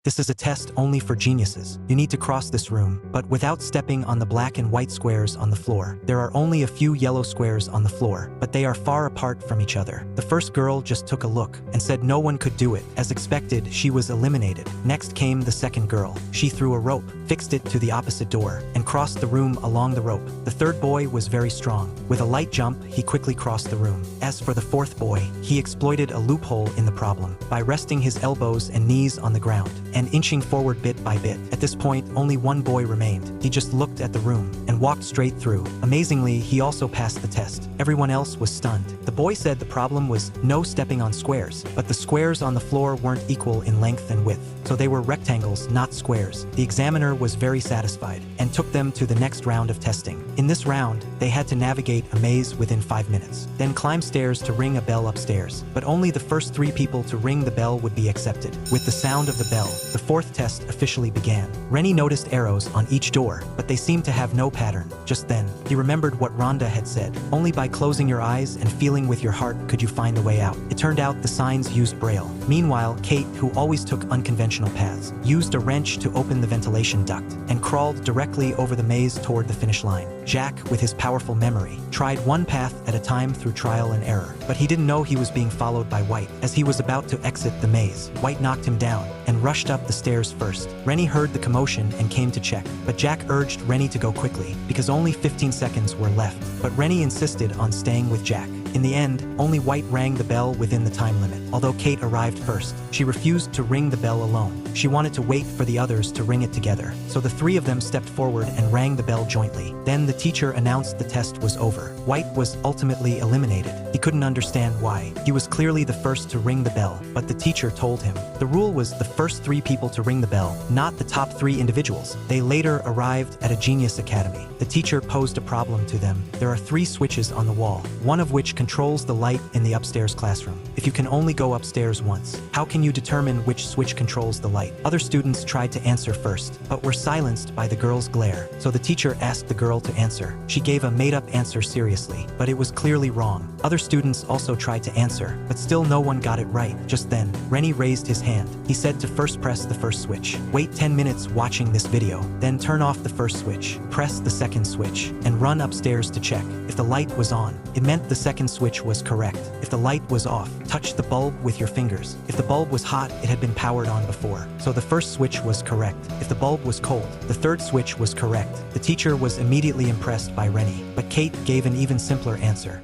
This is a test only for geniuses. You need to cross this room, but without stepping on the black and white squares on the floor. There are only a few yellow squares on the floor, but they are far apart from each other. The first girl just took a look and said no one could do it. As expected, she was eliminated. Next came the second girl. She threw a rope, fixed it to the opposite door, and crossed the room along the rope. The third boy was very strong. With a light jump, he quickly crossed the room. As for the fourth boy, he exploited a loophole in the problem by resting his elbows and knees on the ground and inching forward bit by bit. At this point, only one boy remained. He just looked at the room and walked straight through. Amazingly, he also passed the test. Everyone else was stunned. The boy said the problem was no stepping on squares, but the squares on the floor weren't equal in length and width, so they were rectangles, not squares. The examiner was very satisfied and took them to the next round of testing. In this round, they had to navigate a maze within 5 minutes, then climb stairs to ring a bell upstairs. But only the first 3 people to ring the bell would be accepted. With the sound of the bell, the fourth test officially began. Rennie noticed arrows on each door, but they seemed to have no pattern. Just then, he remembered what Rhonda had said. Only by closing your eyes and feeling with your heart could you find a way out. It turned out the signs used Braille. Meanwhile, Kate, who always took unconventional paths, used a wrench to open the ventilation duct and crawled directly over the maze toward the finish line. Jack, with his powerful memory, tried one path at a time through trial and error, but he didn't know he was being followed by White. As he was about to exit the maze, White knocked him down and rushed up the stairs first. Rennie heard the commotion and came to check, but Jack urged Rennie to go quickly because only 15 seconds were left. But Rennie insisted on staying with Jack. In the end, only White rang the bell within the time limit. Although Kate arrived first, she refused to ring the bell alone. She wanted to wait for the others to ring it together. So the 3 of them stepped forward and rang the bell jointly. Then the teacher announced the test was over. White was ultimately eliminated. He couldn't understand why. He was clearly the first to ring the bell, but the teacher told him. The rule was the first 3 people to ring the bell, not the top 3 individuals. They later arrived at a genius academy. The teacher posed a problem to them. There are 3 switches on the wall, one of which controls the light in the upstairs classroom. If you can only go upstairs once, how can you determine which switch controls the light? Other students tried to answer first, but were silenced by the girl's glare. So the teacher asked the girl to answer. She gave a made-up answer seriously, but it was clearly wrong. Other students also tried to answer, but still no one got it right. Just then, Rennie raised his hand. He said to first press the first switch. Wait 10 minutes watching this video, then turn off the first switch, press the second switch, and run upstairs to check. If the light was on, it meant the second switch was correct. If the light was off, touch the bulb with your fingers. If the bulb was hot, it had been powered on before, so the first switch was correct. If the bulb was cold, the third switch was correct. The teacher was immediately impressed by Rennie, but Kate gave an even simpler answer.